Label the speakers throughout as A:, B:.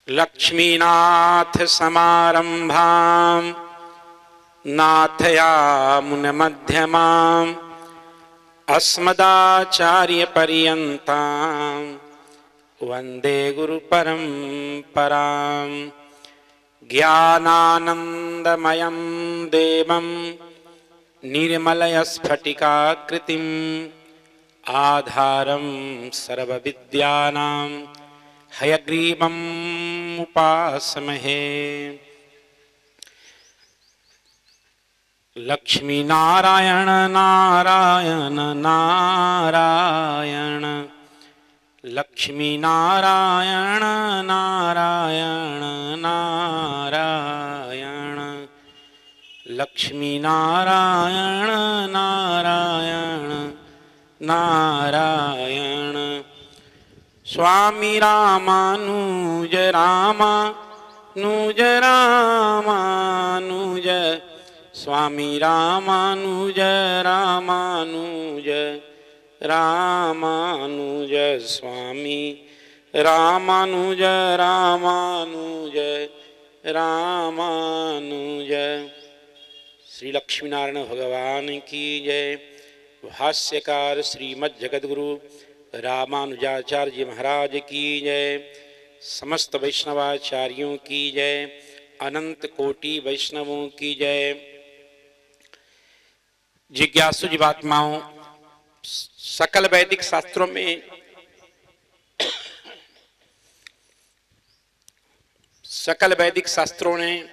A: लक्ष्मीनाथ समारंभां नाथयामुनमध्यमाम् अस्मदाचार्यपर्यन्तां वन्दे गुरुपरम्परां। ज्ञानानन्दमयं देवं निर्मलस्फटिकाकृतिम् आधारं सर्वविद्यानां हयग्रीवम् उपासमहे। लक्ष्मी नारायण नारायण नारायण, लक्ष्मी नारायण नारायण नारायण, लक्ष्मी नारायण नारायण नारायण। स्वामी रामानुज रामानुज रामानुज, स्वामी रामानुज रामानुज रामानुज, स्वामी रामानुज रामानुज रामानुज। श्री लक्ष्मीनारायण भगवान की जय। भाष्यकार श्रीमद् जगद्गुरु रामानुजाचार्य महाराज की जय। समस्त वैष्णवाचार्यों की जय। अनंत कोटि वैष्णवों की जय। जिज्ञासु जीवात्माओं, सकल वैदिक शास्त्रों में सकल वैदिक शास्त्रों ने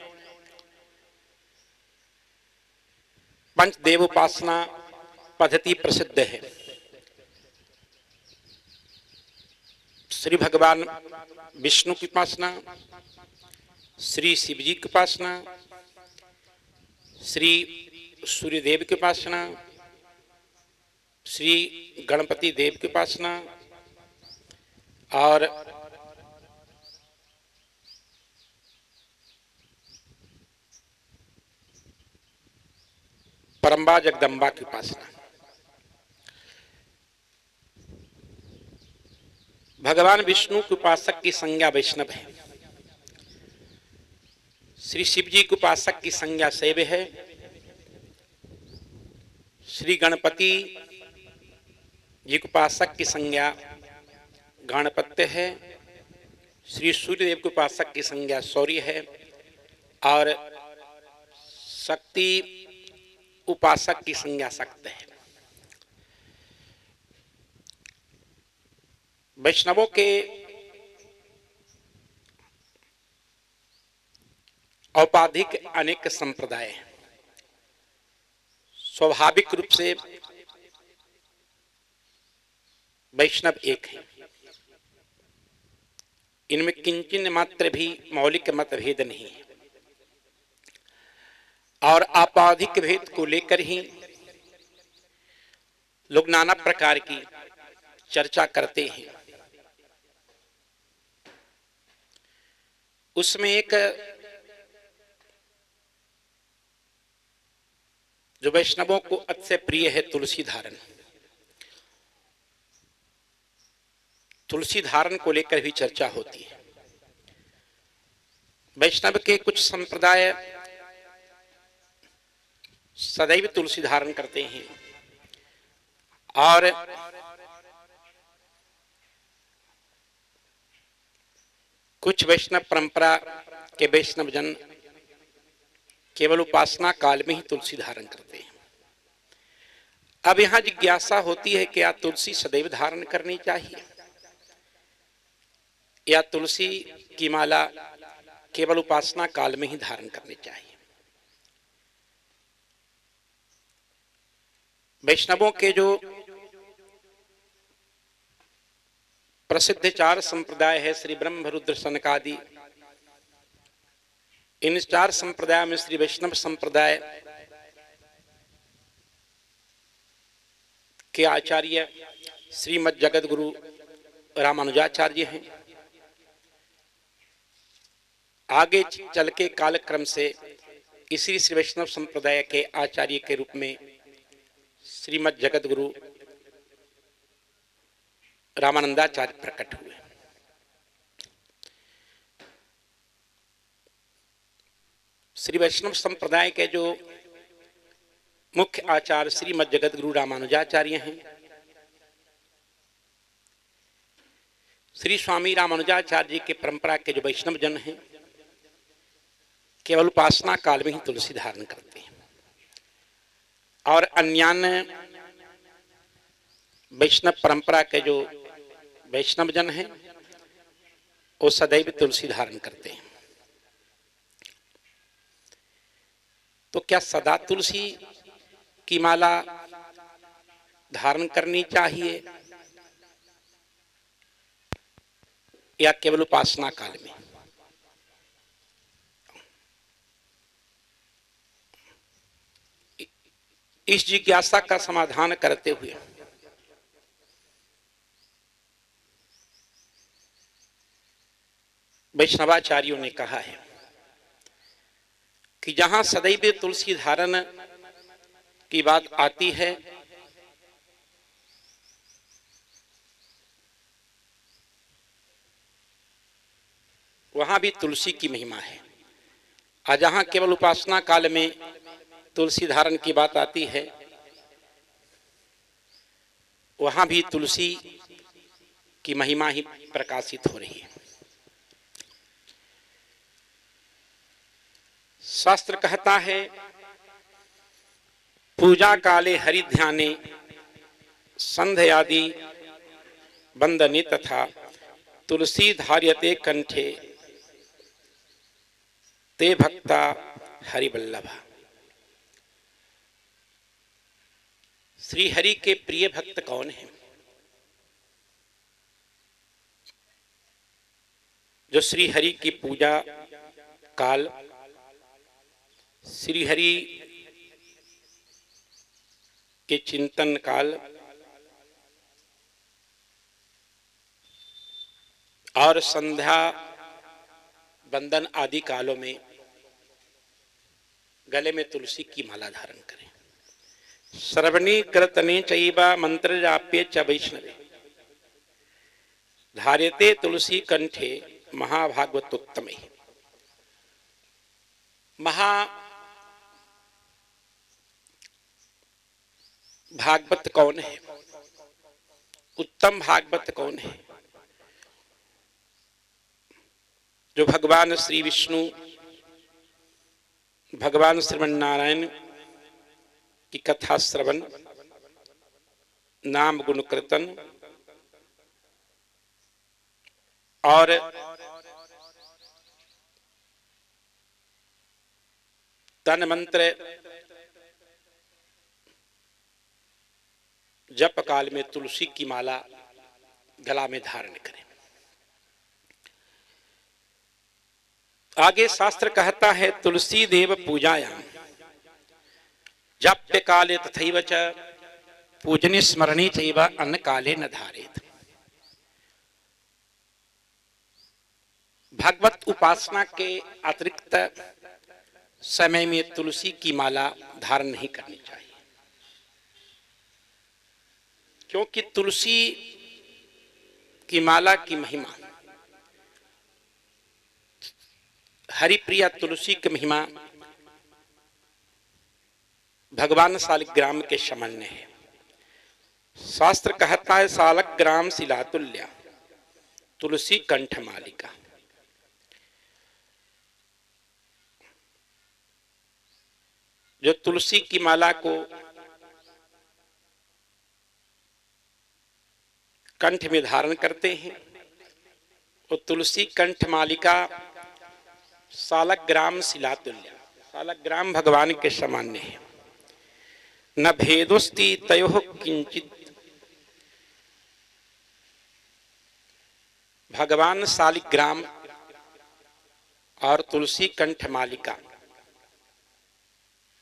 A: पंचदेव उपासना पद्धति प्रसिद्ध है। श्री भगवान विष्णु की उपासना, श्री शिव जी की उपासना, श्री सूर्यदेव की उपासना, श्री गणपति देव की उपासना और परम्बा जगदम्बा की उपासना। भगवान विष्णु के उपासक की संज्ञा वैष्णव है। श्री शिव जी के उपासक की संज्ञा शैव है। श्री गणपति जी के उपासक की संज्ञा गणपत्य है। श्री सूर्यदेव के उपासक की संज्ञा शौर्य है और शक्ति उपासक की संज्ञा शक्त है। वैष्णवों के औपाधिक अनेक संप्रदाय हैं। स्वाभाविक रूप से वैष्णव एक है। इनमें किंचिन मात्र भी मौलिक मतभेद नहीं है और आपराधिक भेद को लेकर ही लोग नाना प्रकार की चर्चा करते हैं। उसमें एक जो वैष्णवों को अत्यंत प्रिय है, तुलसी धारण। तुलसी धारण को लेकर भी चर्चा होती है। वैष्णव के कुछ संप्रदाय सदैव तुलसी धारण करते हैं और कुछ वैष्णव परंपरा के वैष्णव जन केवल उपासना काल में ही तुलसी धारण करते हैं। अब यहां जिज्ञासा होती है कि क्या तुलसी सदैव धारण करनी चाहिए या तुलसी की माला केवल उपासना काल में ही धारण करनी चाहिए। वैष्णवों के जो प्रसिद्ध चार संप्रदाय है, श्री ब्रह्म रुद्र सनकादि, इन चार संप्रदाय में श्री वैष्णव संप्रदाय के आचार्य श्रीमद् जगद्गुरु रामानुजाचार्य हैं। आगे चल के कालक्रम से इसी श्री वैष्णव संप्रदाय के आचार्य के रूप में श्रीमद् जगद्गुरु रामानंदाचार्य प्रकट हुए। श्री वैष्णव संप्रदाय के जो मुख्य आचार्य श्रीमद् जगत गुरु रामानुजाचार्य हैं, श्री स्वामी रामानुजाचार्य जी के परंपरा के जो वैष्णव जन हैं, केवल उपासना काल में ही तुलसी धारण करते हैं और अन्यान्य वैष्णव परंपरा के जो वैष्णव जन हैं वो सदैव तुलसी धारण करते हैं। तो क्या सदा तुलसी की माला धारण करनी चाहिए या केवल उपासना काल में? इस जिज्ञासा का समाधान करते हुए वैष्णवाचार्यों ने कहा है कि जहां सदैव तुलसी धारण की बात आती है, वहां भी तुलसी की महिमा है, और जहां केवल उपासना काल में तुलसी धारण की बात आती है, वहां भी तुलसी की महिमा ही प्रकाशित हो रही है। शास्त्र कहता है, पूजा काले हरि ध्याने संध्यादि वंदने तथा तुलसी धार्यते कंठे ते भक्ता हरिवल्लभा। श्री हरि के प्रिय भक्त कौन है? जो श्री हरि की पूजा काल, श्री हरि के चिंतन काल और संध्या बंदन आदि कालों में गले में तुलसी की माला धारण करें। श्रवणी कीर्तने चैवा मंत्र जाप्ये च वैष्णवे धार्यते तुलसी कंठे महाभागवतोत्तमे। भागवत कौन है? उत्तम भागवत कौन है? जो भगवान श्री विष्णु, भगवान श्रीमन्नारायण की कथा श्रवण, नाम गुण कीर्तन और तन मंत्र जप काल में तुलसी की माला गला में धारण करें। आगे शास्त्र कहता है, तुलसी देव पूजायाम जप्य काले तथैव च पूजने स्मरणे चैव अन्न काले न धारेत। भगवत उपासना के अतिरिक्त समय में तुलसी की माला धारण नहीं करनी चाहिए, क्योंकि तुलसी की माला की महिमा, हरिप्रिया तुलसी की महिमा भगवान शालिग्राम के सामान्य है। शास्त्र कहता है, शालग्राम शिलातुल्य तुलसी कंठ मालिका। जो तुलसी की माला को कंठ में धारण करते हैं, वो तुलसी कंठ मालिका शालग्राम शिलातुल्य, शालग्राम भगवान के सामान्य है। न भेदोस्ति तयोः किंचित। भगवान शालिग्राम और तुलसी कंठ मालिका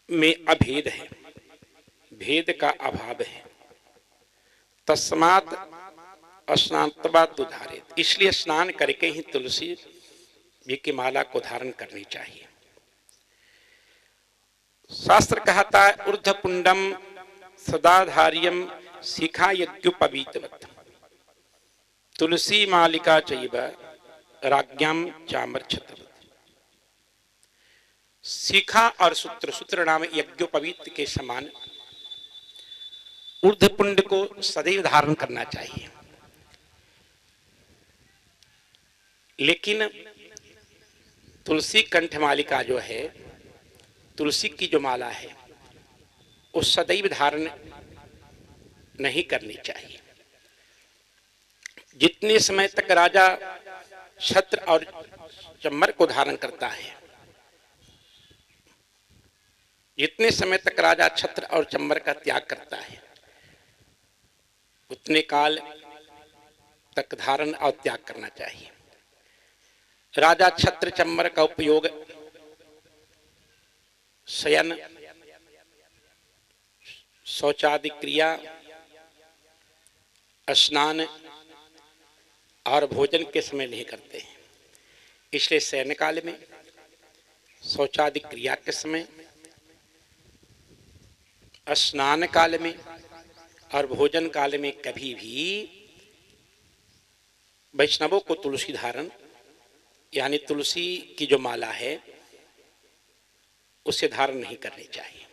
A: में अभेद है, भेद का अभाव है। तस्मात् स्नात्वात् उद्धारेत, इसलिए स्नान करके ही तुलसी जी की माला को धारण करनी चाहिए। शास्त्र कहता है, ऊर्ध्वपुंडम सदाधार्यम शिखा यज्ञोपवीतवत् तुलसी मालिका चैव राज्ञाम चामर्छतवत्। शिखा और सूत्र, सूत्र नाम यज्ञोपवीत के समान ऊर्ध्व पुंड को सदैव धारण करना चाहिए। लेकिन तुलसी कंठमालिका जो है, तुलसी की जो माला है, वो सदैव धारण नहीं करनी चाहिए। जितने समय तक राजा छत्र और चम्मर को धारण करता है, जितने समय तक राजा छत्र और चम्मर का त्याग करता है, उतने काल तक धारण और त्याग करना चाहिए। राजा छत्र चम्मर का उपयोग शयन, शौचादि क्रिया, स्नान और भोजन के समय नहीं करते हैं। इसलिए शयन काल में, शौचादि क्रिया के समय, स्नान काल में और भोजन काल में कभी भी वैष्णवों को तुलसी धारण यानी तुलसी की जो माला है उसे धारण नहीं करनी चाहिए।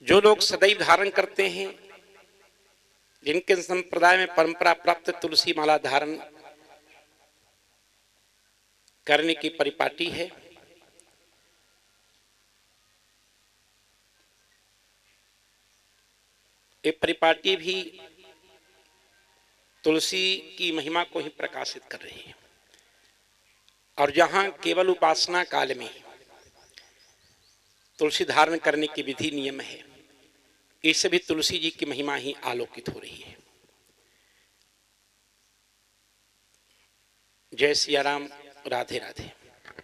A: जो लोग सदैव धारण करते हैं, जिनके संप्रदाय में परंपरा प्राप्त तुलसी माला धारण करने की परिपाटी है, ये परिपाटी भी तुलसी की महिमा को ही प्रकाशित कर रही है। और जहां केवल उपासना काल में तुलसी धारण करने की विधि नियम है, इससे भी तुलसी जी की महिमा ही आलोकित हो रही है। जय सिया राम, राधे राधे।